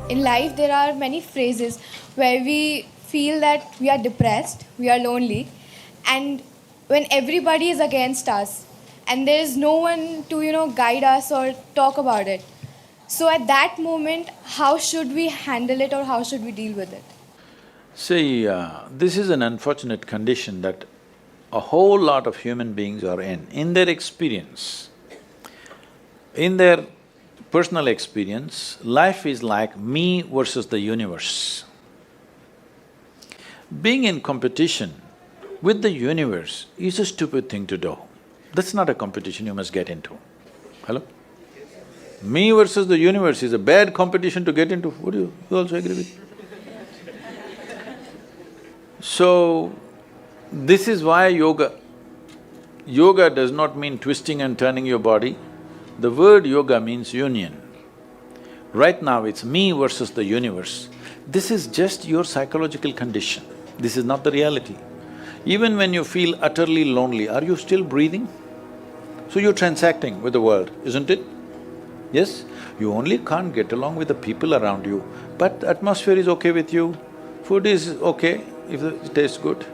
In life, there are many phrases where we feel that we are depressed, we are lonely, and when everybody is against us, and there is no one to, guide us or talk about it. So at that moment, how should we handle it or how should we deal with it? See, this is an unfortunate condition that a whole lot of human beings are in. In their experience, in their personal experience, life is like me versus the universe. Being in competition with the universe is a stupid thing to do. That's not a competition you must get into. Hello? Me versus the universe is a bad competition to get into. Would you also agree with me? So, this is why yoga does not mean twisting and turning your body. The word yoga means union. Right now it's me versus the universe. This is just your psychological condition. This is not the reality. Even when you feel utterly lonely, are you still breathing? So you're transacting with the world, isn't it? Yes? You only can't get along with the people around you, but atmosphere is okay with you, food is okay if it tastes good,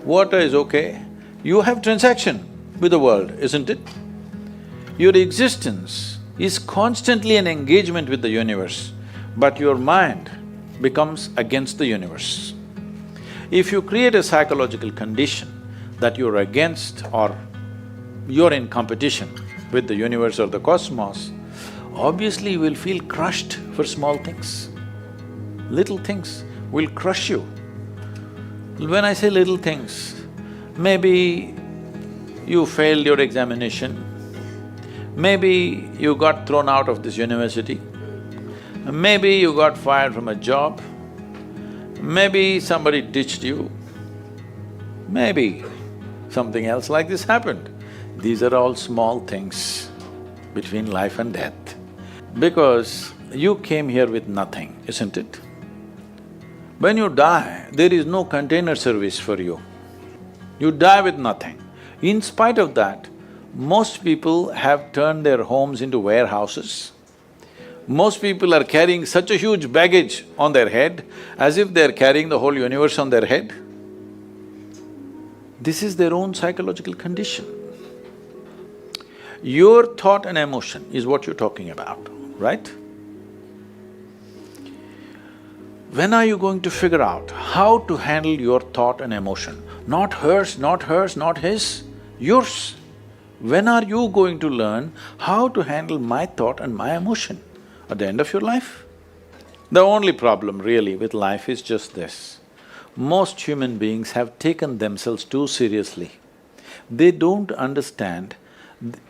water is okay. You have transaction with the world, isn't it? Your existence is constantly an engagement with the universe, but your mind becomes against the universe. If you create a psychological condition that you're against or you're in competition with the universe or the cosmos, obviously you will feel crushed for small things. Little things will crush you. When I say little things, maybe you failed your examination, maybe you got thrown out of this university, maybe you got fired from a job, maybe somebody ditched you, maybe something else like this happened. These are all small things between life and death. Because you came here with nothing, isn't it? When you die, there is no container service for you. You die with nothing. In spite of that, most people have turned their homes into warehouses. Most people are carrying such a huge baggage on their head, as if they're carrying the whole universe on their head. This is their own psychological condition. Your thought and emotion is what you're talking about, right? When are you going to figure out how to handle your thought and emotion? Not hers, not hers, not his, yours. When are you going to learn how to handle my thought and my emotion? At the end of your life? The only problem really with life is just this. Most human beings have taken themselves too seriously. They don't understand.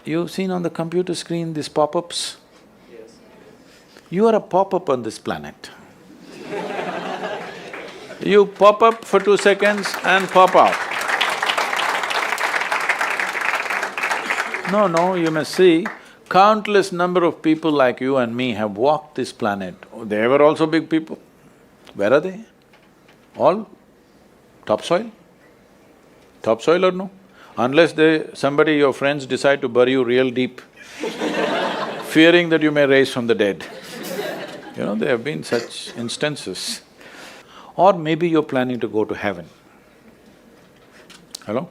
You've seen on the computer screen these pop-ups? Yes. You are a pop-up on this planet. You pop up for 2 seconds and pop out. No, you must see, countless number of people like you and me have walked this planet. They were also big people. Where are they? All topsoil? Topsoil or no? Unless somebody, your friends decide to bury you real deep, fearing that you may rise from the dead. There have been such instances. Or maybe you're planning to go to heaven. Hello?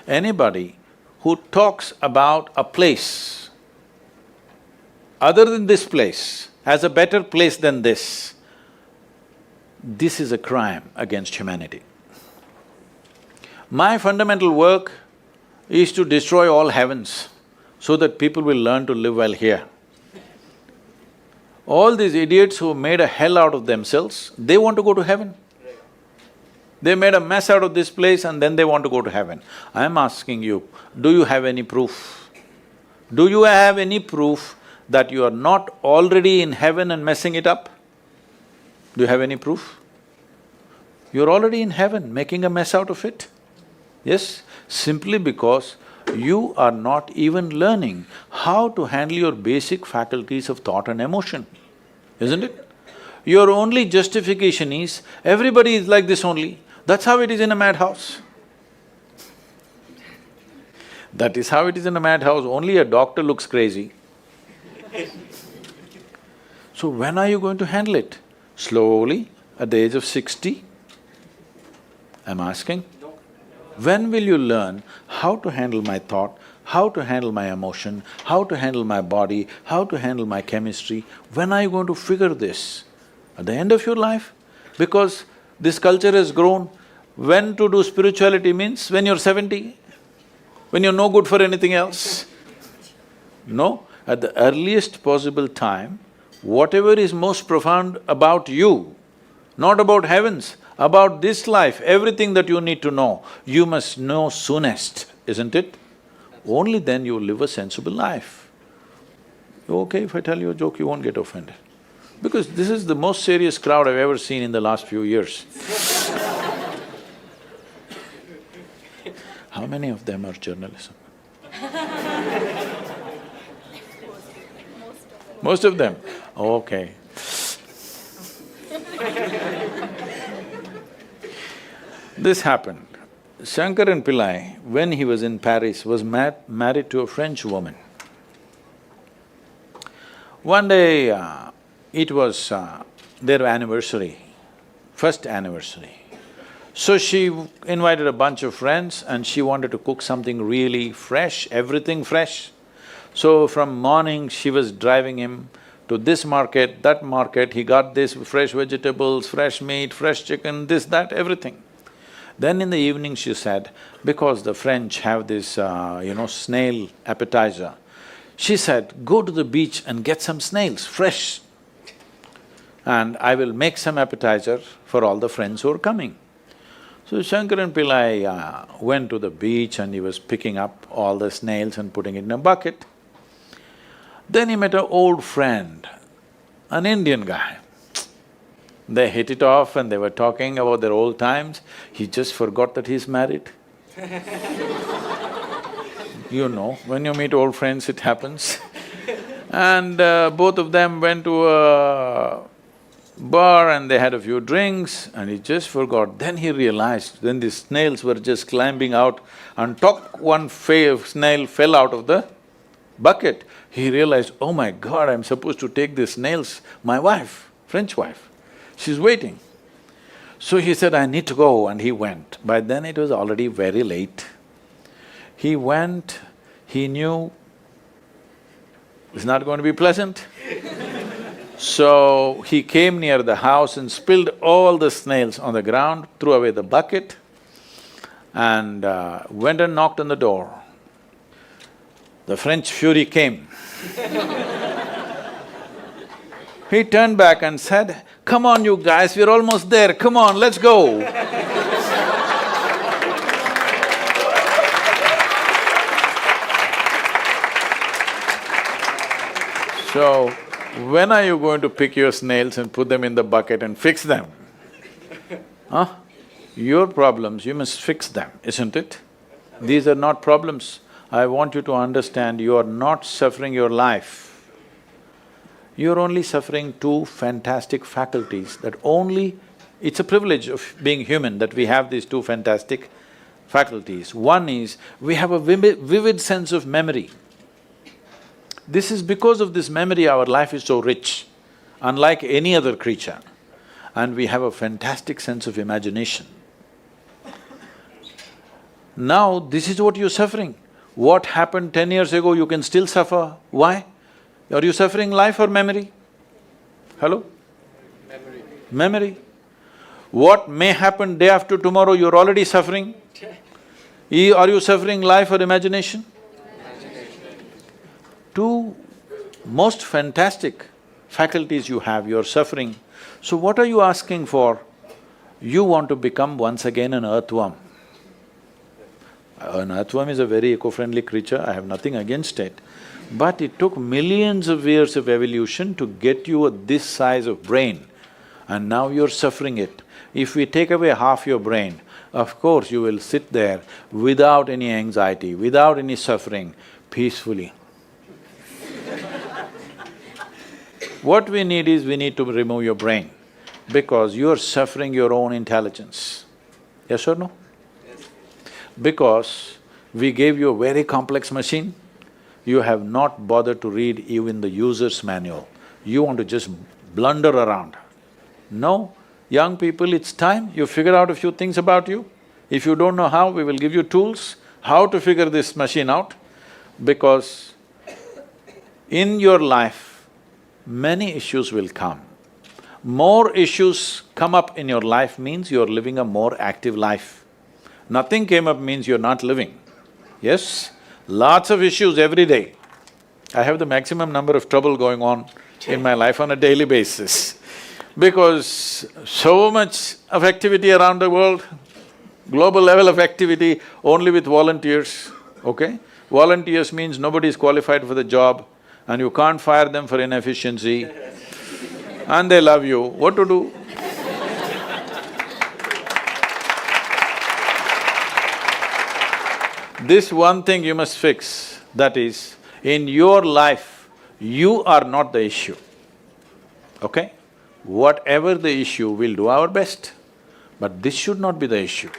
Anybody who talks about a place other than this place as a better place than this is a crime against humanity. My fundamental work is to destroy all heavens so that people will learn to live well here. All these idiots who made a hell out of themselves, they want to go to heaven. They made a mess out of this place and then they want to go to heaven. I am asking you, do you have any proof? Do you have any proof that you are not already in heaven and messing it up? Do you have any proof? You're already in heaven, making a mess out of it. Yes, simply because you are not even learning how to handle your basic faculties of thought and emotion, isn't it? Your only justification is, everybody is like this only, that's how it is in a madhouse. That is how it is in a madhouse, only a doctor looks crazy. So when are you going to handle it? Slowly, at the age of 60? I'm asking. When will you learn how to handle my thought, how to handle my emotion, how to handle my body, how to handle my chemistry? When are you going to figure this? At the end of your life? Because this culture has grown, when to do spirituality means when you're 70, when you're no good for anything else. No, at the earliest possible time, whatever is most profound about you, not about heavens, about this life, everything that you need to know, you must know soonest, isn't it? Only then you will live a sensible life. Okay, if I tell you a joke, you won't get offended. Because this is the most serious crowd I've ever seen in the last few years. How many of them are journalism? Most of them? Okay. This happened. Shankaran Pillai, when he was in Paris, was married to a French woman. One day, it was their anniversary, first anniversary. So she invited a bunch of friends and she wanted to cook something really fresh, everything fresh. So from morning, she was driving him to this market, that market, he got this fresh vegetables, fresh meat, fresh chicken, this, that, everything. Then in the evening she said, because the French have this, snail appetizer, she said, go to the beach and get some snails, fresh, and I will make some appetizer for all the friends who are coming. So Shankaran Pillai went to the beach and he was picking up all the snails and putting it in a bucket. Then he met an old friend, an Indian guy. They hit it off and they were talking about their old times. He just forgot that he's married. You know, when you meet old friends, it happens. And both of them went to a bar and they had a few drinks and he just forgot. Then he realized, then the snails were just climbing out and one snail fell out of the bucket. He realized, oh my God, I'm supposed to take these snails, my wife, French wife, she's waiting. So he said, I need to go, and he went. By then it was already very late. He went, he knew it's not going to be pleasant. So he came near the house and spilled all the snails on the ground, threw away the bucket and went and knocked on the door. The French fury came. He turned back and said, come on you guys, we're almost there, come on, let's go. So, when are you going to pick your snails and put them in the bucket and fix them? Huh? Your problems, you must fix them, isn't it? These are not problems. I want you to understand, you are not suffering your life. You're only suffering two fantastic faculties that only… It's a privilege of being human that we have these two fantastic faculties. One is, we have a vivid sense of memory. This is because of this memory our life is so rich, unlike any other creature. And we have a fantastic sense of imagination. Now, this is what you're suffering. What happened 10 years ago, you can still suffer. Why? Are you suffering life or memory? Hello? Memory. Memory. What may happen day after tomorrow, you're already suffering. Are you suffering life or imagination? Two most fantastic faculties you have, you're suffering. So what are you asking for? You want to become once again an earthworm. An earthworm is a very eco-friendly creature, I have nothing against it. But it took millions of years of evolution to get you this size of brain, and now you're suffering it. If we take away half your brain, of course you will sit there without any anxiety, without any suffering, peacefully. What we need is, we need to remove your brain, because you're suffering your own intelligence. Yes or no? Because we gave you a very complex machine, you have not bothered to read even the user's manual. You want to just blunder around. No, young people, it's time you figure out a few things about you. If you don't know how, we will give you tools how to figure this machine out, because in your life, many issues will come. More issues come up in your life means you're living a more active life. Nothing came up means you're not living. Yes, lots of issues every day. I have the maximum number of trouble going on in my life on a daily basis, because so much of activity around the world, global level of activity only with volunteers, okay? Volunteers means nobody is qualified for the job and you can't fire them for inefficiency and they love you, what to do? This one thing you must fix, that is, in your life, you are not the issue, okay? Whatever the issue, we'll do our best, but this should not be the issue.